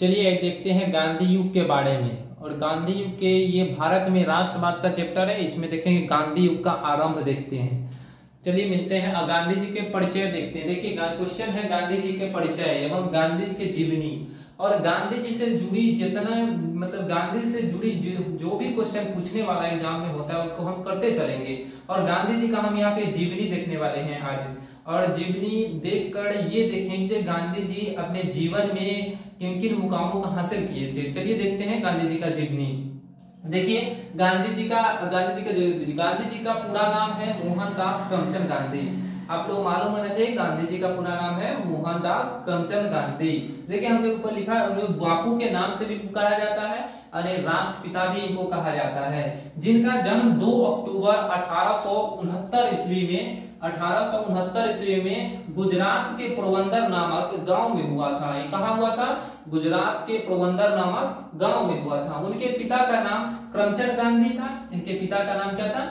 चलिए एक देखते हैं गांधी युग के बारे में। और गांधी युग के ये भारत में राष्ट्रवाद का चैप्टर है, इसमें देखेंगे गांधी युग का आरंभ देखते हैं। चलिए मिलते हैं और गांधी जी के परिचय देखते हैं। देखिए क्वेश्चन है गांधी जी के परिचय एवं गांधी जी के जीवनी। और गांधी जी से जुड़ी जितना मतलब गांधी से जुड़ी जो भी क्वेश्चन पूछने वाला एग्जाम में होता है उसको हम करते चलेंगे। और गांधी जी का हम यहाँ पे जीवनी देखने वाले हैं आज। और जीवनी देखकर ये देखेंगे गांधी जी अपने जीवन में किन किन मुकामों को हासिल किए थे। चलिए देखते हैं गांधी जी का जीवनी। देखिए गांधी जी का पूरा नाम है मोहनदास करमचंद गांधी। आप लोग मालूम होना चाहिए गांधी जी का पूरा नाम है मोहनदास करमचंद गांधी। देखिए हमने ऊपर लिखा है बापू के नाम से भी पुकारा जाता है और राष्ट्रपिता भी इनको कहा जाता है। जिनका जन्म 2 अक्टूबर 1869 ईस्वी में गुजरात के पोरबंदर नामक गांव में हुआ था। ये कहाँ हुआ था? गुजरात के पोरबंदर नामक गांव में हुआ था। उनके पिता का नाम करमचंद गांधी था। इनके पिता का नाम क्या था?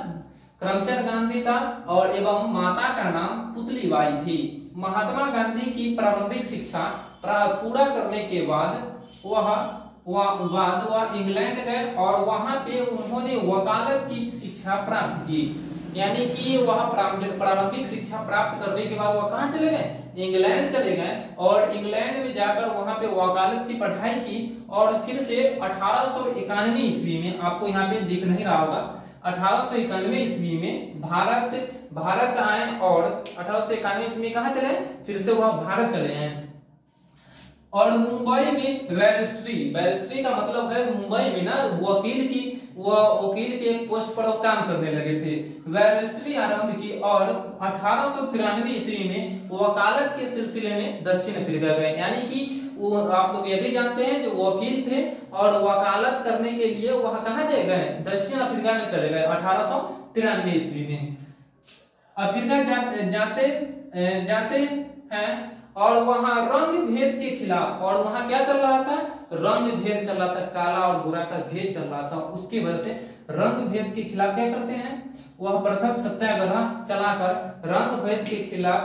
करमचंद गांधी था। और एवं माता का नाम पुतलीबाई थी। महात्मा गांधी की प्रारंभिक शिक्षा पूरा करने के बाद वह इंग्लैंड गए और वहां पे उन्होंने वकालत की शिक्षा प्राप्त की। यानी कि वह प्रारंभिक शिक्षा प्राप्त करने के बाद वह कहां चले गए? इंग्लैंड चले गए। और इंग्लैंड में जाकर वहां पे वकालत की पढ़ाई की। और फिर से 1891 ईस्वी में, आपको यहाँ पे दिख नहीं रहा होगा, 1891 ईस्वी में भारत आए। और 1891 ईस्वी में कहां चले? फिर से वह भारत चले आए। और मुंबई में बैरिस्ट्री का मतलब है मुंबई में ना वकील के पोस्ट पर काम करने लगे थे। बैरिस्ट्री आरंभ की और 1893 ईस्वी में वकालत के सिलसिले में दक्षिण अफ्रीका गए। यानी कि आप लोग ये भी जानते हैं जो वकील थे और वकालत करने के लिए वह कहां गए? दक्षिण अफ्रीका में चले गए 1893 ईस्वी में। अफ्रीका जाते हैं और वहां रंग भेद के खिलाफ, और वहां क्या चल रहा था? रंग भेद चल रहा था, काला और गोरा का भेद चल रहा था। उसकी वजह से रंग भेद के खिलाफ क्या करते हैं? वह प्रथम सत्याग्रह चलाकर रंग भेद के खिलाफ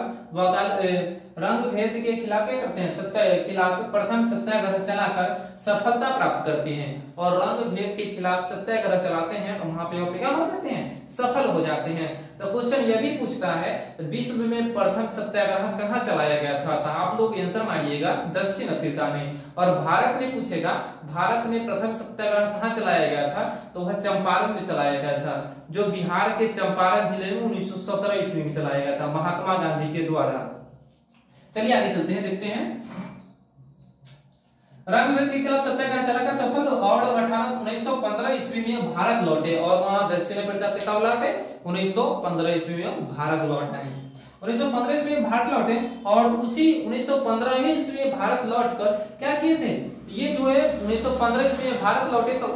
क्या करते हैं? प्रथम सत्याग्रह चलाकर सफलता प्राप्त करते हैं। और रंग भेद के खिलाफ सत्याग्रह चलाते हैं तो वहां पे क्या हो जाते हैं? सफल हो जाते हैं। तो क्वेश्चन यह भी पूछता है विश्व में प्रथम सत्याग्रह कहाँ चलाया गया था? तो आप लोग आंसर मारिएगा दक्षिण अफ्रीका में। और भारत में पूछेगा भारत में प्रथम सत्याग्रह कहाँ चलाया गया था? तो वह चंपारण में चलाया गया था, जो बिहार के चंपारण जिले में 1917 ईस्वी में चलाया गया था महात्मा गांधी के द्वारा। चलिए आगे चलते हैं, देखते हैं। रंग भेद के खिलाफ सत्याग्रह चलाकर सफल और 1915 ईस्वी में भारत लौटे। और वहां दक्षिण अफ्रीका से कब लौटे? 1915 ईस्वी में भारत लौट आए। 1915 ईस्वी में भारत लौटे और उसी 1915 ईस्वी में भारत लौटकर क्या किए थे? ये जो है 1915 ईस्वी में भारत लौटे तो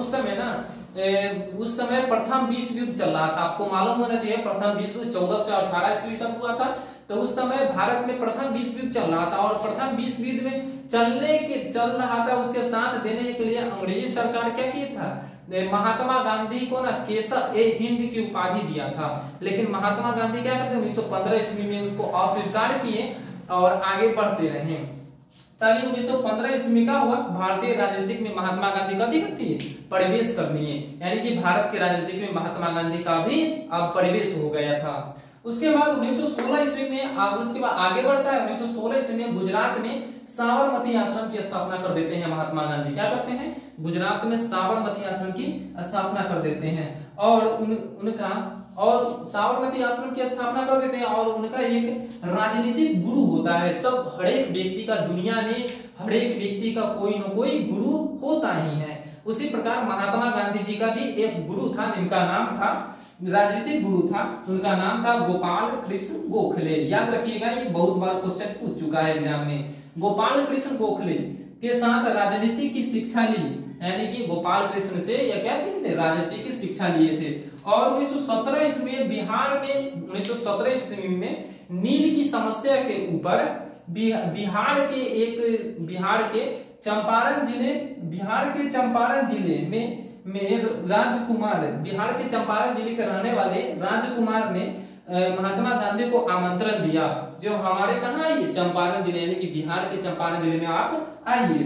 उस समय प्रथम विश्व युद्ध चल रहा था। आपको मालूम होना चाहिए प्रथम विश्व युद्ध 14 से 18 ईस्वी तक हुआ था। तो उस समय भारत में प्रथम विश्व युद्ध चल रहा था। और प्रथम विश्व युद्ध में चल रहा था, उसके साथ देने के लिए अंग्रेजी सरकार क्या किया था? महात्मा गांधी को ना केसर ए हिंद की उपाधि दिया था। लेकिन महात्मा गांधी क्या करते? 1915 ईस्वी में उसको अस्वीकार किए और आगे बढ़ते रहे। तभी 1915 ईस्वी में क्या हुआ? भारतीय राजनीतिक में महात्मा गांधी का भी प्रवेश कर लिए। यानी कि भारत के राजनीतिक में महात्मा गांधी का भी अब प्रवेश हो गया था। उसके बाद 1916 ईस्वी में उसके बाद आगे बढ़ता है। 1916 ईस्वी में गुजरात में साबरमती आश्रम की स्थापना कर देते हैं महात्मा गांधी। क्या करते हैं? गुजरात में साबरमती आश्रम की स्थापना कर देते हैं। और साबरमती आश्रम की स्थापना कर देते हैं। और उनका एक राजनीतिक गुरु होता है। सब हर एक व्यक्ति का दुनिया में हर एक व्यक्ति का कोई न कोई गुरु होता ही है। उसी प्रकार महात्मा गांधी जी का भी एक गुरु था, जिनका नाम था राजनीतिक गुरु था, उनका नाम था गोपाल कृष्ण गोखले। याद रखिएगा, ये बहुत बार क्वेश्चन पूछ चुका है एग्जाम में। गोपाल कृष्ण गोखले के साथ राजनीति की शिक्षा ली। यानी कि गोपाल कृष्ण से यह क्या थे? राजनीति की शिक्षा लिए थे। और 1917 ईस्वी में बिहार में नील की समस्या के ऊपर बिहार के चंपारण जिले में राजकुमार, बिहार के चंपारण जिले के रहने वाले राजकुमार ने महात्मा गांधी को आमंत्रण दिया, जो हमारे कहाँ आइए? चंपारण जिले, यानी कि बिहार के चंपारण जिले में आप आइए।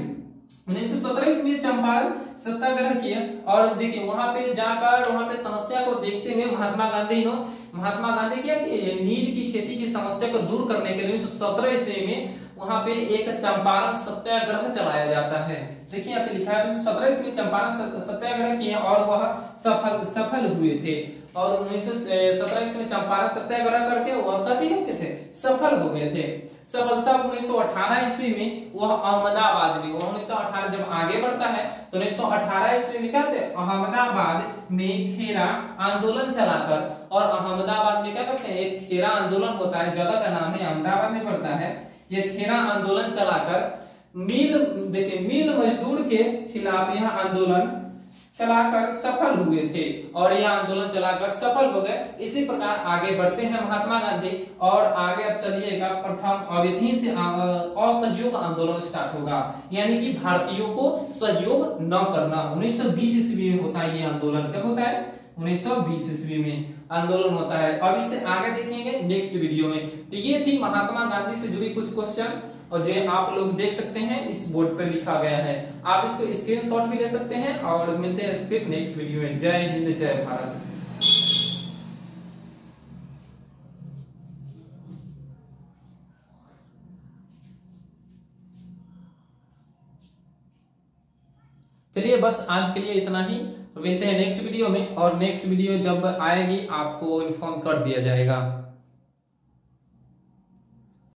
1917 में चंपारण सत्याग्रह किया और देखिए वहां पे जाकर वहां पे समस्या को देखते हुए महात्मा गांधी क्या कि नील की खेती की समस्या को दूर करने के लिए 1917 ईस्वी में वहां पे एक चंपारण सत्याग्रह चलाया जाता है। देखिए यहाँ पे लिखा है 1917 ईस्वी में चंपारण सत्याग्रह किए और वह सफल हुए थे और 1917 ईस्वी में चंपारण सत्याग्रह करके वह कथी होते थे, सफल हो गए थे। सफलता 1918 ईस्वी में वह अहमदाबाद में, वह 1918 जब आगे बढ़ता है तो 1918 ईस्वी में क्या करते हैं, अहमदाबाद में खेरा आंदोलन चलाकर, और अहमदाबाद में क्या करते हैं, एक खेरा आंदोलन होता है, जगह का नाम है, अहमदाबाद में पड़ता है। यह खेरा आंदोलन चलाकर मिल मजदूर के खिलाफ यह आंदोलन चलाकर सफल हुए थे और यह आंदोलन चलाकर सफल हो गए। इसी प्रकार आगे बढ़ते हैं महात्मा गांधी और आगे अब चलिएगा प्रथम अवधि से असहयोग आंदोलन स्टार्ट होगा, यानी कि भारतीयों को सहयोग न करना। 1920 ईस्वी में होता है ये आंदोलन। कब होता है, 1920 ईस्वी में आंदोलन होता है। अब इससे आगे देखेंगे नेक्स्ट वीडियो में। तो ये थी महात्मा गांधी से जुड़ी कुछ क्वेश्चन और जो आप लोग देख सकते हैं इस बोर्ड पर लिखा गया है, आप इसको स्क्रीनशॉट भी ले सकते हैं और मिलते हैं फिर नेक्स्ट वीडियो में। जय हिंद, जय भारत। चलिए बस आज के लिए इतना ही, मिलते हैं नेक्स्ट वीडियो में और नेक्स्ट वीडियो जब आएगी आपको इन्फॉर्म कर दिया जाएगा।